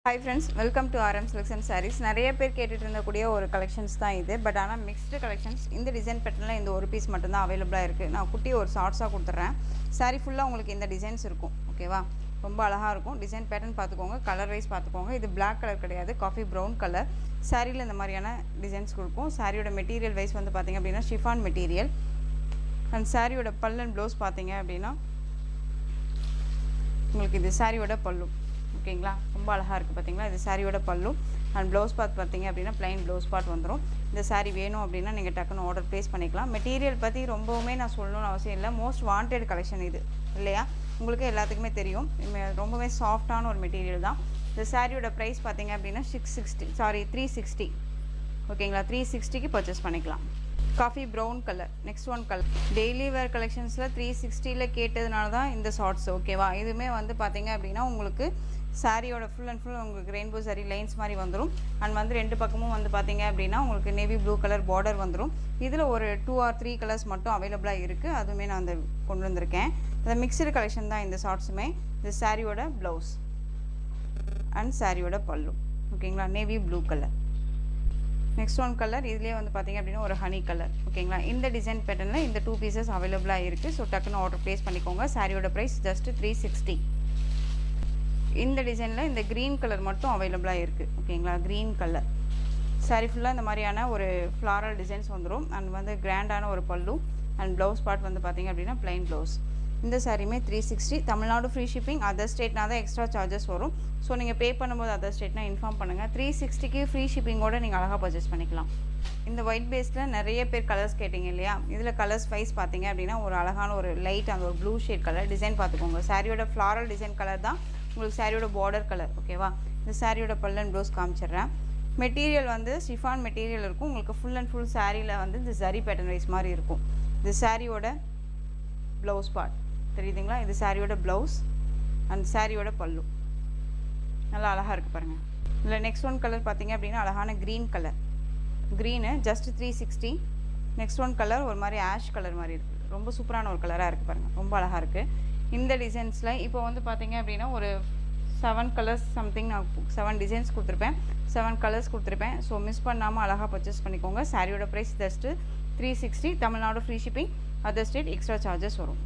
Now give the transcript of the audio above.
Hi friends, welcome to RM Selection Sarees. நிறைய பேர் கேட்டுட்டு இருந்தக்கூடிய ஒரு கலெக்ஷன்ஸ் தான் இது. பட் ஆனா மிக்ஸ்டு கலெக்ஷன்ஸ். இந்த டிசைன் பேட்டர்ன்ல இந்த ஒரு பீஸ் மட்டும் தான் அவேலபிளா இருக்கு. நான் குட்டி ஒரு ஷார்ட்ஸா கொடுத்துறேன். saree ஃபுல்லா உங்களுக்கு இந்த டிசைன்ஸ் இருக்கும். ஓகேவா? ரொம்ப அழகா இருக்கும். டிசைன் பேட்டர்ன் பாத்துக்கோங்க, கலர் வைஸ் பாத்துக்கோங்க. இது Black கலர் கிடையாது, காஃபி பிரவுன் கலர். சாரில இந்த மாதிரியான டிசைன்ஸ் கொடுக்கும். சாரியோட மெட்டீரியல் வைஸ் வந்து பாத்தீங்க அப்படினா ஷிஃபான் மெட்டீரியல். and சாரியோட பல்லு and ப்ளவுஸ் பாத்தீங்க அப்படினா உங்களுக்கு இது சாரியோட பல்லு. ஓகேங்களா, ரொம்ப அழகா இருக்கு பாத்தீங்களா. இது சாரியோட பல்லு and ப்ளவுஸ் பார்ட் பாத்தீங்க அப்படினா plain ப்ளவுஸ் பார்ட் வந்துரும். இந்த சாரி வேணும் அப்படினா நீங்க டக்குன்னு ஆர்டர் ப்ளேஸ் பண்ணிக்கலாம். மெட்டீரியல் பத்தி ரொம்பவே நான் சொல்லணும்னு அவசியம் இல்லை. மோஸ்ட் வாண்டட் கலெக்ஷன் இது இல்லையா, உங்களுக்கு எல்லாத்துக்குமே தெரியும். ரொம்பவே சாஃப்டான ஒரு மெட்டீரியல் தான். இந்த சாரியோட பிரைஸ் பாத்தீங்க அப்படினா 360. ஓகேங்களா, 360க்கு பர்ச்சேஸ் பண்ணிக்கலாம். Coffee brown colour. Next one colour daily wear கலெக்ஷன்ஸில் 360ல் கேட்டதுனால தான் இந்த ஷார்ட்ஸ். ஓகேவா, இதுவுமே வந்து பார்த்தீங்க அப்படின்னா உங்களுக்கு சாரியோட ஃபுல் அண்ட் ஃபுல் உங்களுக்கு ரெயின்போ சாரி லைன்ஸ் மாதிரி வந்துடும். அண்ட் வந்து ரெண்டு பக்கமும் வந்து பார்த்தீங்க அப்படின்னா உங்களுக்கு நேவி ப்ளூ கலர் பார்டர் வந்துடும். இதில் ஒரு 2 or 3 கலர்ஸ் மட்டும் அவைலபிளாக இருக்குது. அதுவுமே நான் அந்த கொண்டு வந்திருக்கேன். இந்த மிக்சடு கலெக்ஷன் தான் இந்த ஷார்ட்ஸுமே. இந்த சாரியோட ப்ளவுஸ் அண்ட் சாரியோட பல்லு. ஓகேங்களா, navy blue colour. Next one colour இதுலேயே வந்து பார்த்தீங்க அப்படின்னா ஒரு ஹனி கலர். ஓகேங்களா, இந்த டிசைன் பேட்டர்னில் இந்த 2 பீசஸ் அவைலபிளாக இருக்குது. ஸோ டக்குன்னு ஆர்டர் ப்ளேஸ் பண்ணிக்கோங்க. சாரியோட ப்ரைஸ் ஜஸ்ட் 360. இந்த டிசைனில் இந்த க்ரீன் கலர் மட்டும் அவைலபிளாக இருக்குது. ஓகேங்களா, க்ரீன் கலர். சாரி ஃபுல்லாக இந்த மாதிரியான ஒரு ஃப்ளாரல் டிசைன்ஸ் வந்துடும். அண்ட் வந்து கிராண்டான ஒரு பல்லு அண்ட் ப்ளவுஸ் பார்ட் வந்து பார்த்தீங்க அப்படின்னா ப்ளைன் ப்ளவுஸ். இந்த சாரியுமே 360. Tamil Nadu free shipping. அதர் ஸ்டேட்னா தான் எக்ஸ்ட்ரா சார்ஜஸ் வரும். ஸோ நீங்கள் பே பண்ணும்போது அதர் ஸ்டேட்னா இன்ஃபார்ம் பண்ணுங்கள். 360க்கு ஃப்ரீ ஷிப்பிங்கோடு நீங்கள் அழகாக பர்ச்சேஸ் பண்ணிக்கலாம். இந்த ஒயிட் பேஸில் நிறைய பேர் கலர்ஸ் கேட்டிங்க இல்லையா, இதில் கலர்ஸ் வைஸ் பார்த்தீங்க அப்படின்னா ஒரு அழகான ஒரு லைட் அந்த ஒரு ப்ளூ ஷேட் கலர் டிசைன் பார்த்துக்கோங்க. சாரியோட ஃப்ளாரல் டிசைன் கலர் தான் உங்களுக்கு சாரியோட பார்டர் கலர். ஓகேவா, இந்த சாரியோட பல்லு அண்ட் ப்ளவுஸ் காமிச்சிடுறேன். மெட்டீரியல் வந்து ஷிஃபான் மெட்டீரியல் இருக்கும். உங்களுக்கு ஃபுல் அண்ட் ஃபுல் சாரியில் வந்து இந்த ஜரி பேட்டர்ன் வைஸ் மாதிரி இருக்கும். இது சாரியோட ப்ளவுஸ் பார்ட் தெரியுதுங்களா. இது சாரியோட ப்ளவுஸ் அண்ட் சாரியோட பல்லு. நல்லா அழகாக இருக்குது பாருங்கள். இல்லை நெக்ஸ்ட் ஒன் கலர் பார்த்தீங்க அப்படின்னா அழகான green colour. Green just 360. Next one colour ஒரு மாதிரி ஆஷ் கலர் மாதிரி இருக்குது. ரொம்ப சூப்பரான ஒரு கலராக இருக்குது பாருங்கள், ரொம்ப அழகாக இருக்குது. இந்த டிசைன்ஸில் இப்போ வந்து பார்த்தீங்க அப்படின்னா ஒரு 7 கலர்ஸ் சம்திங் நான் 7 டிசைன்ஸ் கொடுத்துருப்பேன், 7 கலர்ஸ் கொடுத்துருப்பேன். ஸோ மிஸ் பண்ணாமல் அழகாக பர்ச்சேஸ் பண்ணிக்கோங்க. சாரியோட price just 360. Tamil Nadu free shipping, other state extra charges வரும்.